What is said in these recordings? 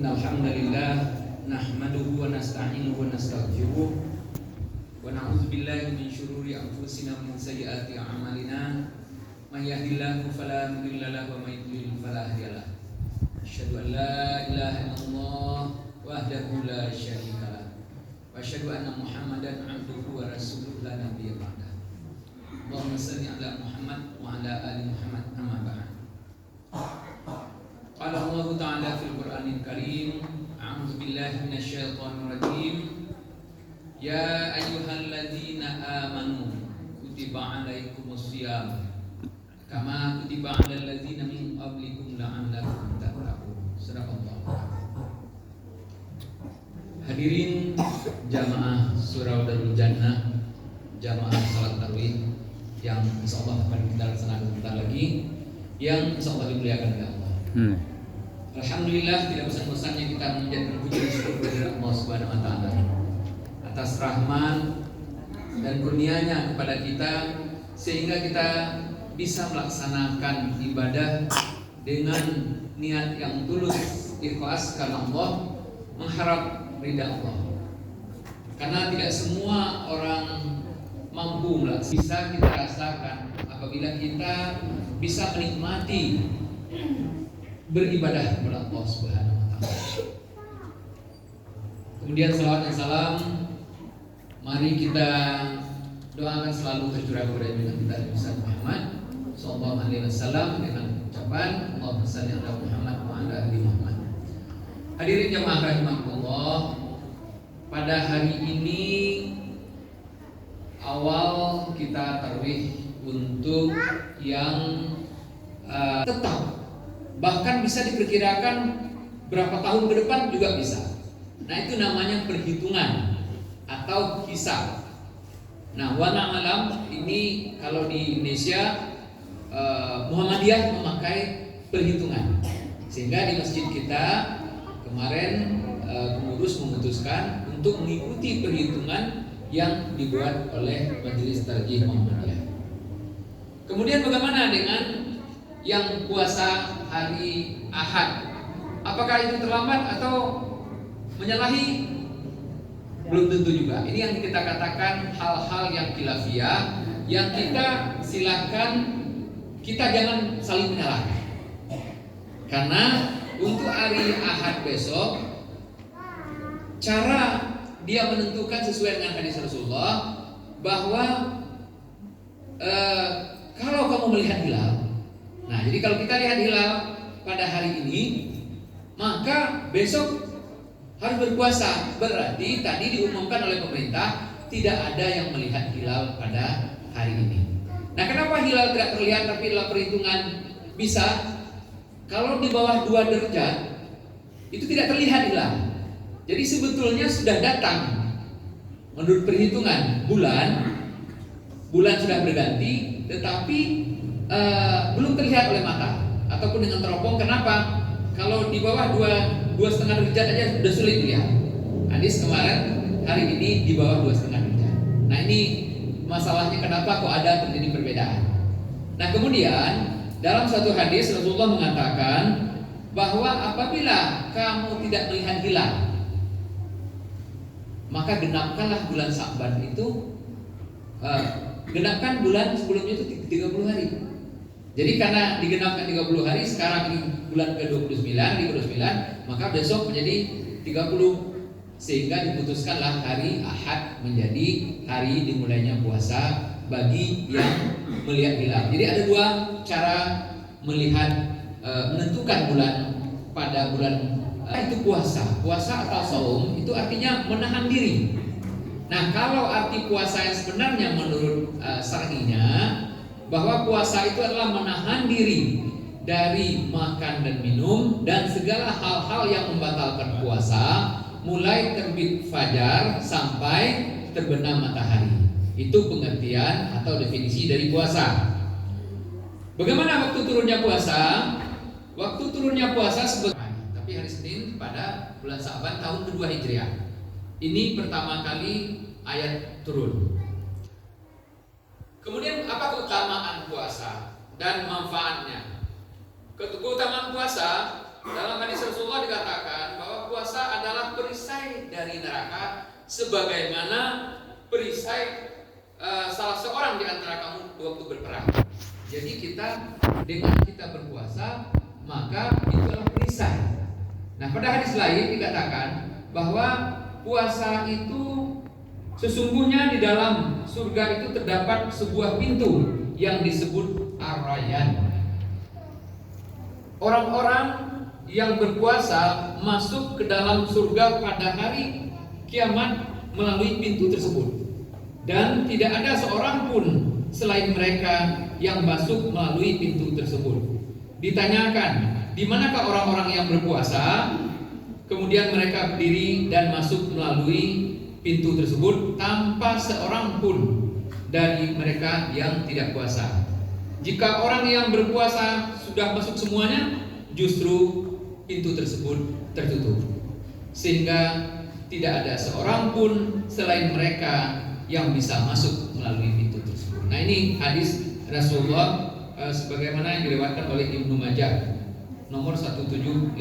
Innal hamdalillah nahmaduhu wa nasta'inuhu wa nastaghfiruh wa na'udzu billahi min shururi anfusina wa min sayyiati a'malina may yahdihillahu fala mudilla lahu wa may yudlil fala hadiya lahu. Asyhadu an la ilaha illallah wahdahu la syarika lah wa asyhadu anna Muhammadan 'abduhu wa rasuluhu la nabiyya ba'da. Allahumma shalli ala Muhammad wa ala ali Muhammad amma ba'd. Qala Allah Ta'ala fil Qur'anil Karim, a'udzu billahi minasyaitonir rajim. Ya ayyuhalladzina amanu kutiba 'alaikumus shiyam kama kutiba 'alal ladzina min qablikum la'allakum tattaqun. Sadaqallahu. Hadirin jamaah Surau Darul Jannah, jamaah salat tarawih yang insyaallah akan kita laksanakan sebentar lagi, yang insyaallah dimuliakan oleh Allah. Alhamdulillah, tidak bosan-bosannya kita menjadikan puji dan syukur kepada Allah Subhanahu wa taala atas rahmat dan kurnia-Nya kepada kita sehingga kita bisa melaksanakan ibadah dengan niat yang tulus, ikhlas karena Allah, mengharap ridha Allah. Karena tidak semua orang mampu bisa kita rasakan apabila kita bisa menikmati beribadah kepada Allah Subhanahu wa taala. Kemudian salawat dan salam mari kita doakan selalu tercurah kepada junjungan kita Nabi Muhammad sallallahu alaihi wasallam dengan ucapan Allahumma shalli ala Muhammad wa ala ali Muhammad. Hadirin jamaah rahimakumullah, pada hari ini awal kita tarawih untuk yang tetap, bahkan bisa diperkirakan berapa tahun ke depan juga bisa. Nah, itu namanya perhitungan atau hisab. Nah, wa na'lam ini kalau di Indonesia Muhammadiyah memakai perhitungan. Sehingga di masjid kita kemarin pengurus memutuskan untuk mengikuti perhitungan yang dibuat oleh Majelis Tarjih Muhammadiyah. Kemudian bagaimana dengan yang puasa hari Ahad? Apakah itu terlambat atau menyalahi? Belum tentu juga. Ini yang kita katakan hal-hal yang khilafiyah, yang kita silakan kita jangan saling menyalahkan. Karena untuk hari Ahad besok, cara dia menentukan sesuai dengan hadis Rasulullah bahwa kalau kamu melihat hilal, nah, jadi kalau kita lihat hilal pada hari ini, maka besok harus berpuasa. Berarti tadi diumumkan oleh pemerintah tidak ada yang melihat hilal pada hari ini. Nah, kenapa hilal tidak terlihat tapi dalam perhitungan bisa? Kalau di bawah 2 derajat itu tidak terlihat hilal. Jadi sebetulnya sudah datang menurut perhitungan bulan sudah berganti, tetapi belum terlihat oleh mata ataupun dengan teropong. Kenapa? Kalau di bawah 2,5 derajat aja sudah sulit dilihat. Hadis kemarin, hari ini di bawah 2,5 derajat. Nah, ini masalahnya kenapa kok ada terjadi perbedaan. Nah, kemudian dalam satu hadis Rasulullah mengatakan bahwa apabila kamu tidak melihat hilal, maka genapkanlah bulan Sa'ban itu, genapkan bulan sebelumnya itu 30 hari. Jadi karena digenapkan 30 hari, sekarang ini bulan ke-29, maka besok menjadi 30. Sehingga diputuskanlah hari Ahad menjadi hari dimulainya puasa bagi yang melihat hilal. Jadi ada 2 cara melihat, menentukan bulan pada bulan itu puasa. Puasa atau saum itu artinya menahan diri. Nah, kalau arti puasa yang sebenarnya menurut syar'inya, bahwa puasa itu adalah menahan diri dari makan dan minum dan segala hal-hal yang membatalkan puasa, mulai terbit fajar sampai terbenam matahari. Itu pengertian atau definisi dari puasa. Bagaimana waktu turunnya puasa? Waktu turunnya puasa tapi hari Senin pada bulan Sa'ban tahun kedua Hijriah. Ini pertama kali ayat turun. Kemudian apa keutamaan puasa dan manfaatnya? Keutamaan puasa dalam hadis Rasulullah dikatakan bahwa dari neraka sebagaimana perisai salah seorang di antara kamu waktu berperang. Jadi dengan kita berpuasa, maka itu adalah perisai. Nah, pada hadis lain dikatakan bahwa puasa itu sesungguhnya di dalam surga itu terdapat sebuah pintu yang disebut Ar-Rayyan. Orang-orang yang berpuasa masuk ke dalam surga pada hari kiamat melalui pintu tersebut. Dan tidak ada seorang pun selain mereka yang masuk melalui pintu tersebut. Ditanyakan, di manakah orang-orang yang berpuasa? Kemudian mereka berdiri dan masuk melalui pintu tersebut tanpa seorang pun dari mereka yang tidak puasa. Jika orang yang berpuasa sudah masuk semuanya, justru pintu tersebut tertutup, sehingga tidak ada seorang pun selain mereka yang bisa masuk melalui pintu tersebut. Nah, ini hadis Rasulullah sebagaimana yang diriwayatkan oleh Ibnu Majah nomor 1758.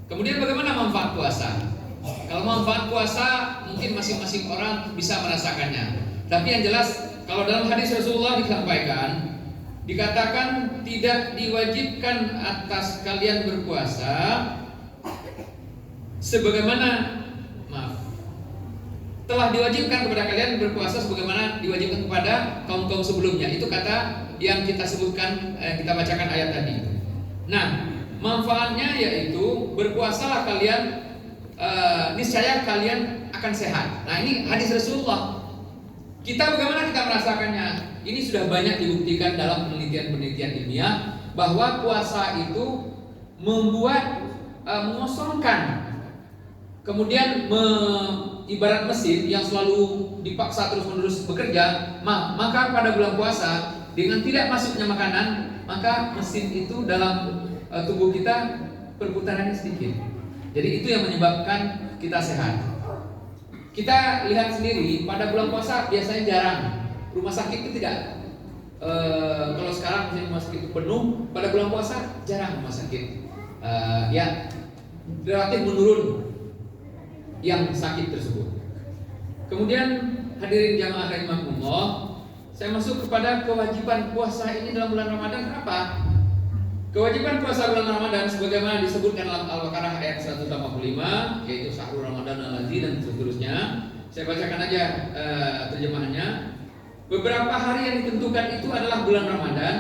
Kemudian bagaimana manfaat puasa? Kalau manfaat puasa mungkin masing-masing orang bisa merasakannya. Tapi yang jelas kalau dalam hadis Rasulullah dikatakan tidak diwajibkan atas kalian berpuasa sebagaimana telah diwajibkan kepada kalian berpuasa sebagaimana diwajibkan kepada kaum-kaum sebelumnya. Itu kata yang kita sebutkan, kita bacakan ayat tadi. Nah, manfaatnya yaitu berpuasalah kalian, niscaya kalian akan sehat. Nah, ini hadis Rasulullah. Kita bagaimana kita merasakannya? Ini sudah banyak dibuktikan dalam penelitian-penelitian ilmiah bahwa puasa itu membuat mengosongkan, kemudian ibarat mesin yang selalu dipaksa terus-menerus bekerja, maka pada bulan puasa dengan tidak masuknya makanan, maka mesin itu dalam tubuh kita perputarannya sedikit. Jadi itu yang menyebabkan kita sehat. Kita lihat sendiri pada bulan puasa biasanya jarang rumah sakit itu tidak. Kalau sekarang rumah sakit itu penuh, pada bulan puasa jarang rumah sakit. Ya relatif menurun yang sakit tersebut. Kemudian hadirin jamaah rahimakumullah, saya masuk kepada kewajiban puasa ini dalam bulan Ramadan. Kenapa? Kewajiban puasa bulan Ramadan sebagaimana disebutkan dalam Al-Baqarah ayat 185, yaitu syahrul Ramadan allazi dan seterusnya. Saya bacakan aja terjemahannya. Beberapa hari yang ditentukan itu adalah bulan Ramadan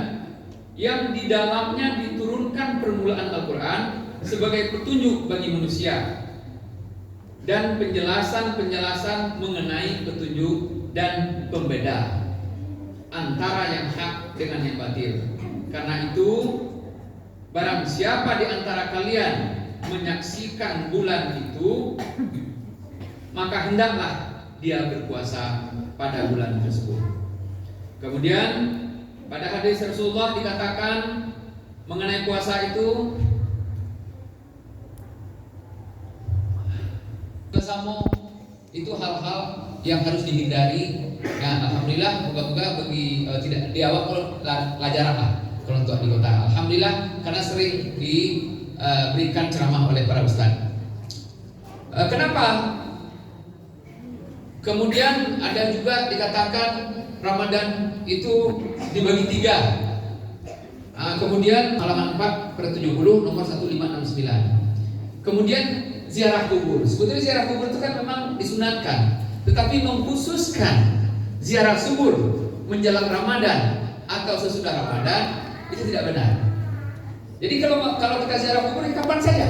yang di dalamnya diturunkan permulaan Al-Quran sebagai petunjuk bagi manusia dan penjelasan-penjelasan mengenai petunjuk dan pembeda antara yang hak dengan yang batil. Karena itu, barang siapa di antara kalian menyaksikan bulan itu, maka hendaklah dia berpuasa pada bulan tersebut. Kemudian pada hadis Rasulullah dikatakan mengenai puasa itu, bersama itu hal-hal yang harus dihindari. Ya, alhamdulillah, moga-moga bagi tidak di awal pelajaran lah kalau untuk di kota. Alhamdulillah karena sering diberikan ceramah oleh para ustaz. Kenapa? Kemudian ada juga dikatakan Ramadan itu dibagi 3. Kemudian halaman 4 per 70 nomor 1569. Kemudian ziarah kubur. Sebetulnya ziarah kubur itu kan memang disunatkan, tetapi mengkhususkan ziarah kubur menjelang Ramadan atau sesudah Ramadan itu tidak benar. Jadi kalau kita ziarah kubur kapan saja,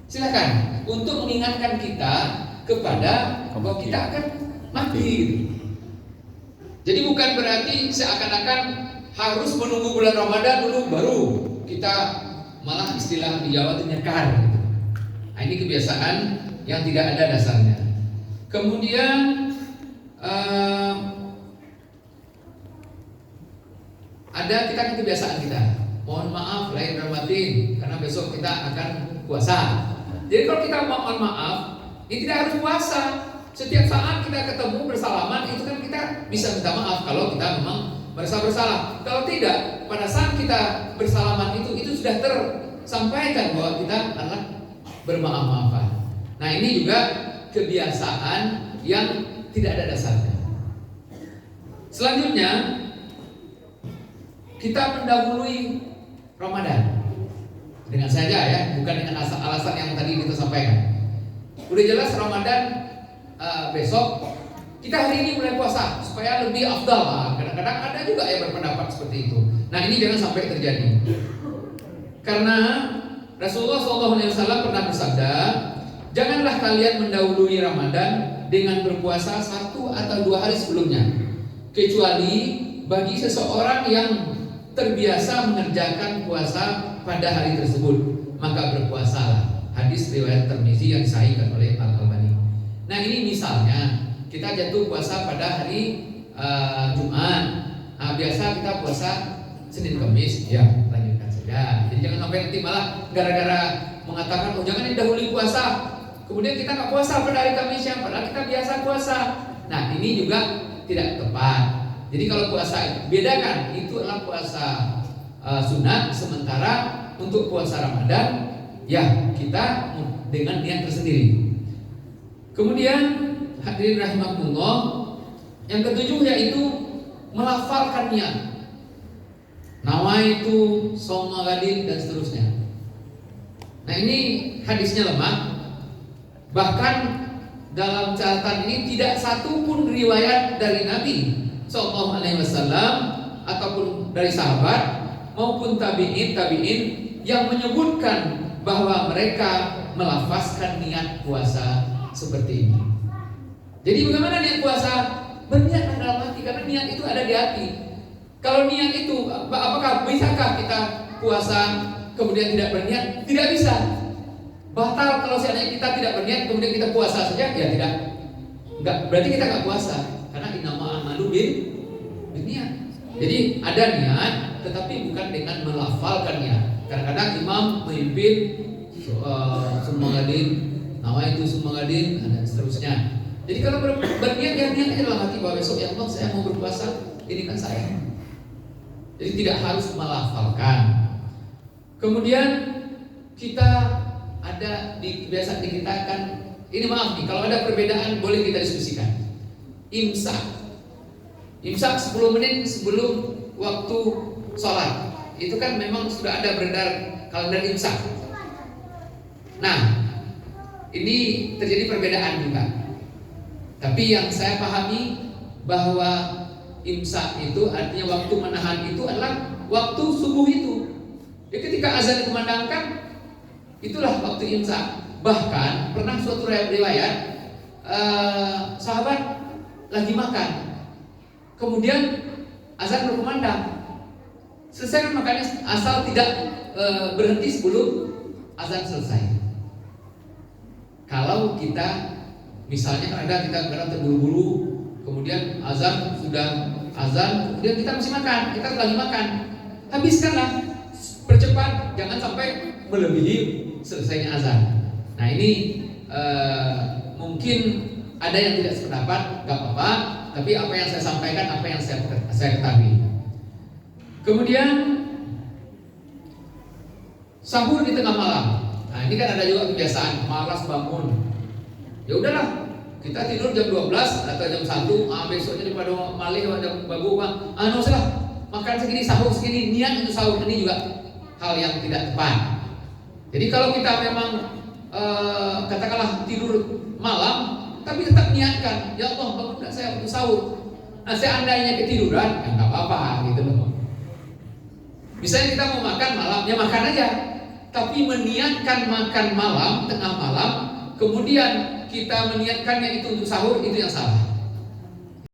silakan, untuk mengingatkan kita kepada bahwa kita akan mati. Jadi bukan berarti seakan-akan harus menunggu bulan Ramadan dulu baru kita, malah istilah di Jawa itu nyekar gitu. Nah, ini kebiasaan yang tidak ada dasarnya. Kemudian ada kita kebiasaan kita, mohon maaf lahir dan batin karena besok kita akan puasa. Jadi kalau kita mohon maaf, ini tidak harus puasa. Setiap saat kita ketemu bersalaman itu kan kita bisa minta maaf kalau kita memang merasa bersalah. Kalau tidak, pada saat kita bersalaman itu sudah tersampaikan bahwa kita adalah bermaaf-maafan. Nah ini juga kebiasaan yang tidak ada dasarnya. Selanjutnya kita mendahului Ramadan. Dengan saja ya, bukan dengan alasan yang tadi kita sampaikan. Udah jelas Ramadan besok, kita hari ini mulai puasa supaya lebih afdal. Kadang-kadang ada juga yang berpendapat seperti itu. Nah ini jangan sampai terjadi. Karena Rasulullah SAW pernah bersabda, janganlah kalian mendahului Ramadan dengan berpuasa 1 atau 2 hari sebelumnya, kecuali bagi seseorang yang terbiasa mengerjakan puasa pada hari tersebut, maka berpuasalah. Hadis riwayat Tirmizi yang disahihkan oleh Al-Albani. Nah ini misalnya kita jatuh puasa pada hari Jumat. Nah, biasa kita puasa Senin Kamis, ya lanjutkan saja. Jadi jangan sampai nanti malah gara-gara mengatakan oh jangan didahului puasa, kemudian kita nggak puasa pada hari Kamisnya, padahal kita biasa puasa. Nah ini juga tidak tepat. Jadi kalau puasa bedakan, itu adalah puasa sunat, sementara untuk puasa Ramadan ya kita dengan niat tersendiri. Kemudian hadirin rahimakumullah, yang ketujuh yaitu melafalkan niat. Nawaitu shauma ghadin dan seterusnya. Nah ini hadisnya lemah. Bahkan dalam catatan ini tidak satu pun riwayat dari Nabi Sallallahu Alaihi Wasallam ataupun dari sahabat maupun tabiin yang menyebutkan bahwa mereka melafazkan niat puasa seperti ini. Jadi bagaimana niat puasa? Berniat dalam hati, karena niat itu ada di hati. Kalau niat itu, apakah bisakah kita puasa kemudian tidak berniat? Tidak bisa. Batal kalau seandainya kita tidak berniat kemudian kita puasa saja, ya tidak. Enggak, berarti kita enggak puasa. Karena innamal a'malu binniat. Jadi ada niat, tetapi bukan dengan melafalkan niat. Kadang-kadang imam memimpin semua gadin, nawaitu semua gadin, dan seterusnya. Jadi kalau berniat, ya niatnya dalam hati bahwa besok ya Allah saya mau berpuasa, ini kan saya. Jadi tidak harus melafalkan. Kemudian kita ada biasa dikitakan, ini maaf nih, kalau ada perbedaan boleh kita diskusikan. Imsak 10 menit sebelum waktu sholat, itu kan memang sudah ada beredar kalender imsak. Nah, ini terjadi perbedaan juga. Tapi yang saya pahami bahwa imsak itu artinya waktu menahan itu adalah waktu subuh itu. Jadi ketika azan dikumandangkan, itulah waktu imsak. Bahkan pernah suatu riwayat sahabat lagi makan, kemudian azan berkumandang, selesai makannya asal tidak berhenti sebelum azan selesai. Kalau kita misalnya kita kadang terburu-buru, kemudian azan sudah azan, kemudian kita masih makan, kita lagi makan, habiskanlah, percepat, jangan sampai melebihi selesainya azan. Nah ini mungkin ada yang tidak sependapat, gak apa-apa, tapi apa yang saya sampaikan, apa yang saya ketahui. Kemudian sahur di tengah malam. Nah ini kan ada juga kebiasaan malas bangun. Ya udahlah, kita tidur jam 12 atau jam 1, besoknya daripada malih jam bagus, nggak usah makan segini, sahur segini, niat untuk sahur. Ini juga hal yang tidak tepat. Jadi kalau kita memang katakanlah tidur malam, tapi tetap niatkan, ya Allah bangunkan saya untuk sahur. Nah seandainya ketiduran, ya nggak apa-apa gitu loh. Misalnya kita mau makan malam, ya makan aja. Tapi meniatkan makan malam, tengah malam, kemudian kita meniatkannya itu untuk sahur, itu yang salah.